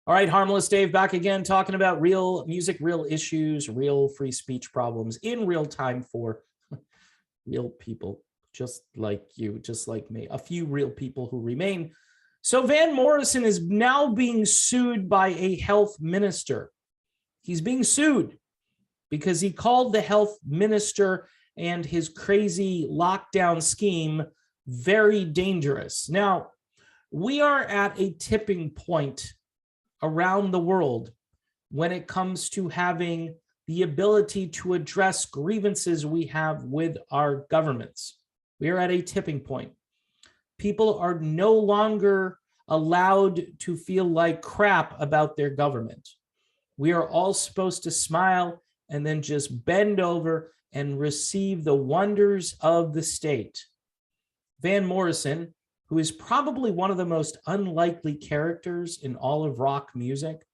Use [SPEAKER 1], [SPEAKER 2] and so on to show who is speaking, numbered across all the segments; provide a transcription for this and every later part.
[SPEAKER 1] All right, Harmless Dave back again, talking about real music, real issues, real free speech problems in real time for real people just like you, just like me, a few real people who remain. So Van Morrison is now being sued by a health minister. He's being sued because he called the health minister and his crazy lockdown scheme very dangerous. Now, we are at a tipping point around the world when it comes to having the ability to address grievances we have with our governments. We are at a tipping point. People are no longer allowed to feel like crap about their government. We are all supposed to smile and then just bend over and receive the wonders of the state. Van Morrison, who is probably one of the most unlikely characters in all of rock music,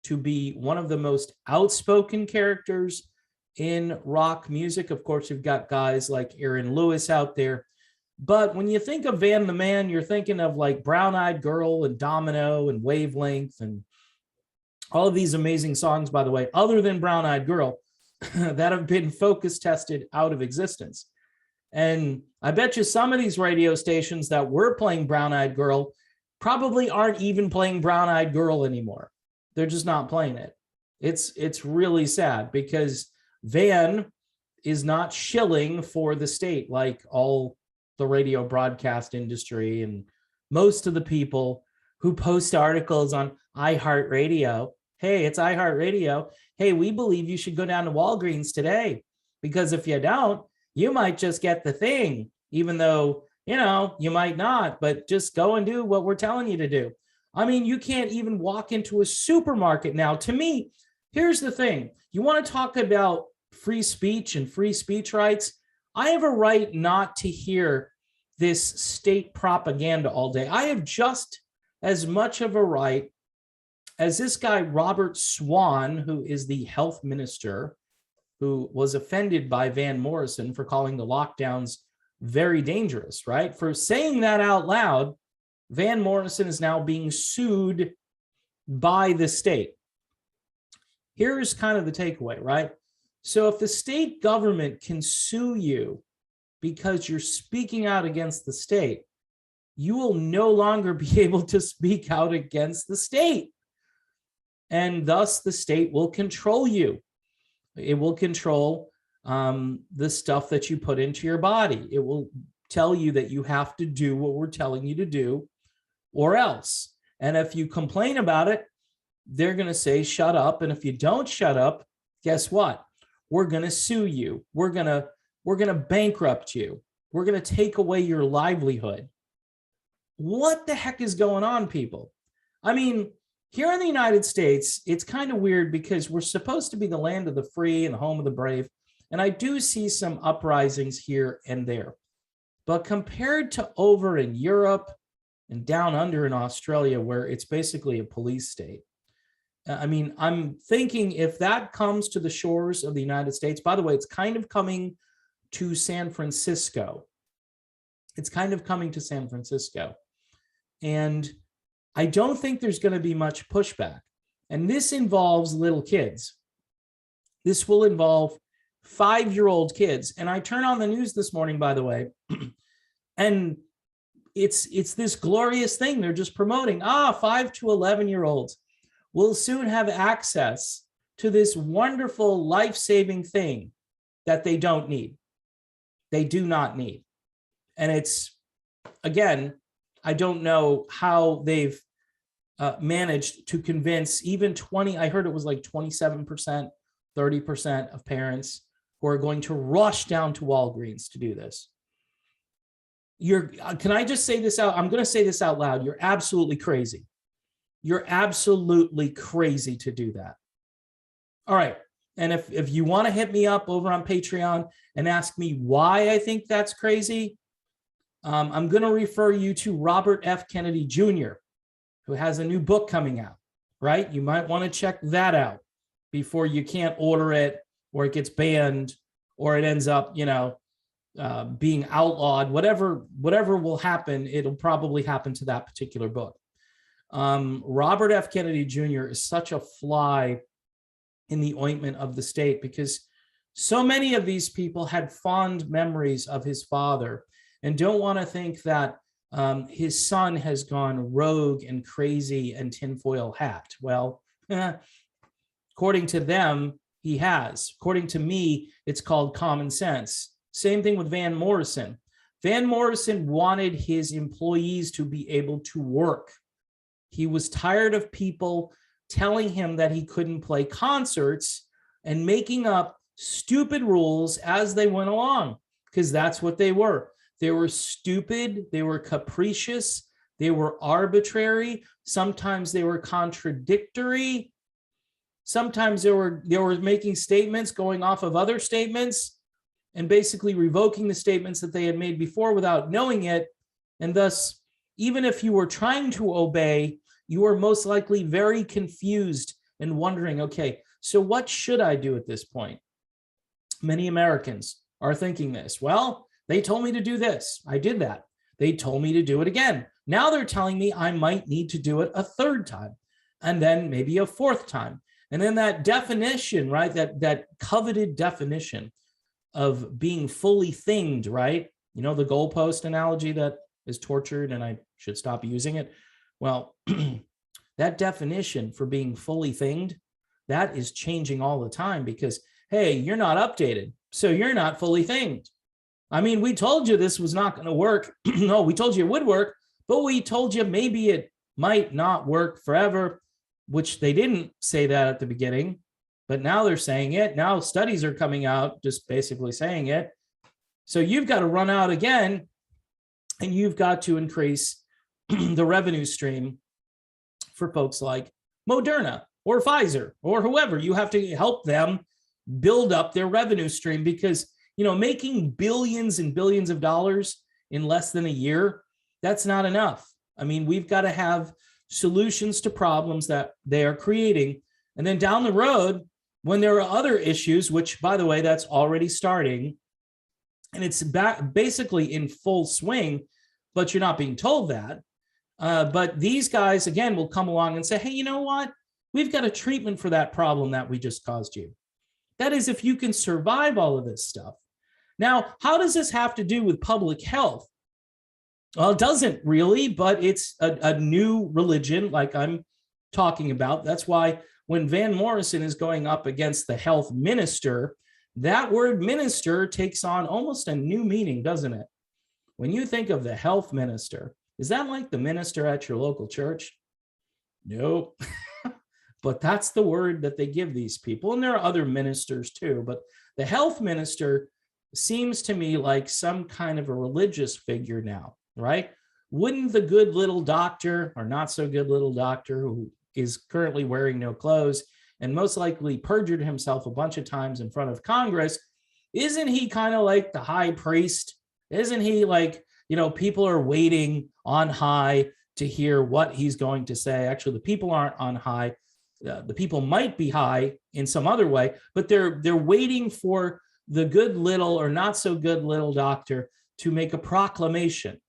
[SPEAKER 1] to be one of the most outspoken characters in rock music. Of course, you've got guys like Aaron Lewis out there. But when you think of Van the Man, you're thinking of like Brown Eyed Girl and Domino and Wavelength and all of these amazing songs, by the way, other than Brown Eyed Girl, that have been focus tested out of existence. And I bet you some of these radio stations that were playing Brown Eyed Girl probably aren't even playing Brown Eyed Girl anymore. They're just not playing it. It's really sad because Van is not shilling for the state like all the radio broadcast industry and most of the people who post articles on iHeartRadio. Hey, it's iHeartRadio. Hey, we believe you should go down to Walgreens today because if you don't, you might just get the thing, even though, you might not, but just go and do what we're telling you to do. I mean, you can't even walk into a supermarket now. To me, here's the thing. You want to talk about free speech and free speech rights? I have a right not to hear this state propaganda all day. I have just as much of a right as this guy, Robert Swan, who is the health minister, who was offended by Van Morrison for calling the lockdowns very dangerous, right? For saying that out loud, Van Morrison is now being sued by the state. Here's kind of the takeaway, right? So if the state government can sue you because you're speaking out against the state, you will no longer be able to speak out against the state. And thus the state will control you. It will control the stuff that you put into your body. It will tell you that you have to do what we're telling you to do or else. And if you complain about it, they're going to say, shut up. And if you don't shut up, guess what? We're going to sue you. We're going to bankrupt you. We're going to take away your livelihood. What the heck is going on, people? I mean, here in the United States, it's kind of weird because we're supposed to be the land of the free and the home of the brave. And I do see some uprisings here and there. But compared to over in Europe and down under in Australia, where it's basically a police state, I mean, I'm thinking if that comes to the shores of the United States, by the way, it's kind of coming to San Francisco. It's kind of coming to San Francisco. And I don't think there's going to be much pushback. And this involves little kids. This will involve 5-year-old kids. And I turn on the news this morning, by the way, and it's this glorious thing. They're just promoting, 5 to 11-year-olds will soon have access to this wonderful life-saving thing that they don't need. They do not need. And it's, again, I don't know how they've managed to convince even 20, I heard it was like 27%, 30% of parents who are going to rush down to Walgreens to do this. Can I just say this out? I'm going to say this out loud. You're absolutely crazy. You're absolutely crazy to do that. All right. And if you want to hit me up over on Patreon and ask me why I think that's crazy, I'm going to refer you to Robert F. Kennedy Jr., who has a new book coming out, right? You might want to check that out before you can't order it or it gets banned or it ends up, being outlawed. Whatever will happen, it'll probably happen to that particular book. Robert F. Kennedy Jr. is such a fly in the ointment of the state because so many of these people had fond memories of his father and don't want to think that his son has gone rogue and crazy and tinfoil hat. Well, according to them, he has. According to me, it's called common sense. Same thing with Van Morrison. Van Morrison wanted his employees to be able to work. He was tired of people telling him that he couldn't play concerts and making up stupid rules as they went along, because that's what they were. They were stupid, they were capricious, they were arbitrary, sometimes they were contradictory, sometimes they were making statements going off of other statements and basically revoking the statements that they had made before without knowing it. And thus, even if you were trying to obey, you were most likely very confused and wondering, okay, so what should I do at this point? Many Americans are thinking this. Well, they told me to do this. I did that. They told me to do it again. Now they're telling me I might need to do it a third time and then maybe a fourth time. And then that definition, right, that coveted definition of being fully thinged, right? You know, the goalpost analogy that is tortured and I should stop using it. Well, that definition for being fully thinged, that is changing all the time because, hey, you're not updated, so you're not fully thinged. I mean, we told you this was not going to work. No, we told you it would work, but we told you maybe it might not work forever, which they didn't say that at the beginning, but now they're saying it. Now studies are coming out just basically saying it. So you've got to run out again, and you've got to increase the revenue stream for folks like Moderna or Pfizer or whoever. You have to help them build up their revenue stream because, you know, making billions and billions of dollars in less than a year, that's not enough. I mean, we've got to have solutions to problems that they are creating. And then down the road, when there are other issues, which, by the way, that's already starting, and it's basically in full swing, but you're not being told that. But these guys, again, will come along and say, hey, you know what? We've got a treatment for that problem that we just caused you. That is, if you can survive all of this stuff. Now, how does this have to do with public health? Well, it doesn't really, but it's a new religion like I'm talking about. That's why when Van Morrison is going up against the health minister, that word minister takes on almost a new meaning, doesn't it? When you think of the health minister, is that like the minister at your local church? Nope. But that's the word that they give these people. And there are other ministers too, but the health minister seems to me like some kind of a religious figure now, right? Wouldn't the good little doctor or not so good little doctor who is currently wearing no clothes and most likely perjured himself a bunch of times in front of Congress, isn't he kind of like the high priest? Isn't he like, you know, people are waiting on high to hear what he's going to say? Actually, the people aren't on high. The people might be high in some other way, but they're waiting for the good little or not so good little doctor to make a proclamation,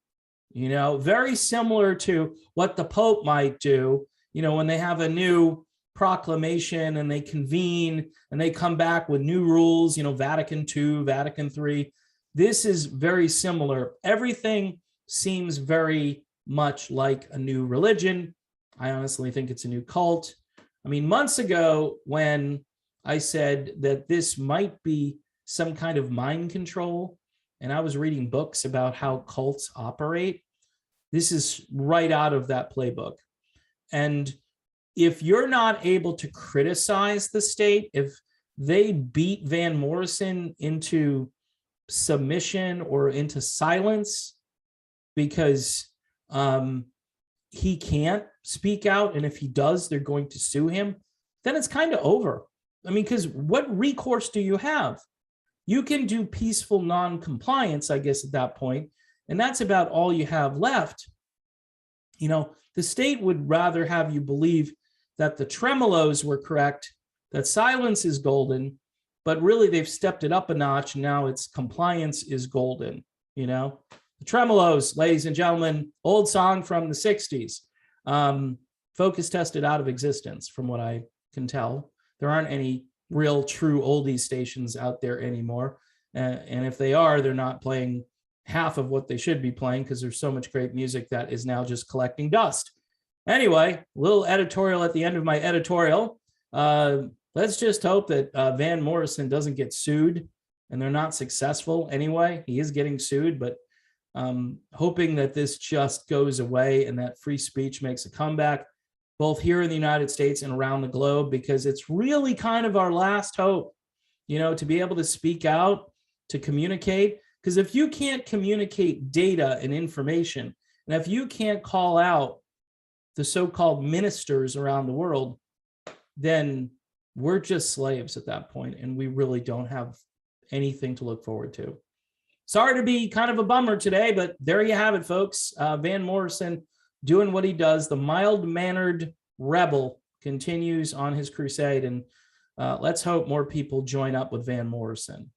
[SPEAKER 1] you know, very similar to what the Pope might do, you know, when they have a new proclamation and they convene and they come back with new rules, you know, Vatican II, Vatican III. This is very similar. Everything seems very much like a new religion. I honestly think it's a new cult. I mean, months ago, when I said that this might be some kind of mind control, and I was reading books about how cults operate, this is right out of that playbook. And if you're not able to criticize the state, if they beat Van Morrison into submission or into silence because he can't speak out, and if he does, they're going to sue him, then it's kind of over. I mean, because what recourse do you have? You can do peaceful non-compliance, I guess, at that point, and that's about all you have left. You know, the state would rather have you believe that the tremolos were correct, that silence is golden, but really they've stepped it up a notch. Now it's compliance is golden, you know? The tremolos, ladies and gentlemen, old song from the 60s. focus tested out of existence, from what I can tell. There aren't any real true oldies stations out there anymore. And if they are, they're not playing half of what they should be playing, because there's so much great music that is now just collecting dust. Anyway, little editorial at the end of my editorial. Let's just hope that Van Morrison doesn't get sued, and they're not successful anyway. He is getting sued, but hoping that this just goes away and that free speech makes a comeback, both here in the United States and around the globe, because it's really kind of our last hope, you know, to be able to speak out, to communicate. Because if you can't communicate data and information, and if you can't call out the so-called ministers around the world, then we're just slaves at that point, and we really don't have anything to look forward to. Sorry to be kind of a bummer today, but there you have it, folks. Van Morrison doing what he does. The mild-mannered rebel continues on his crusade, and let's hope more people join up with Van Morrison.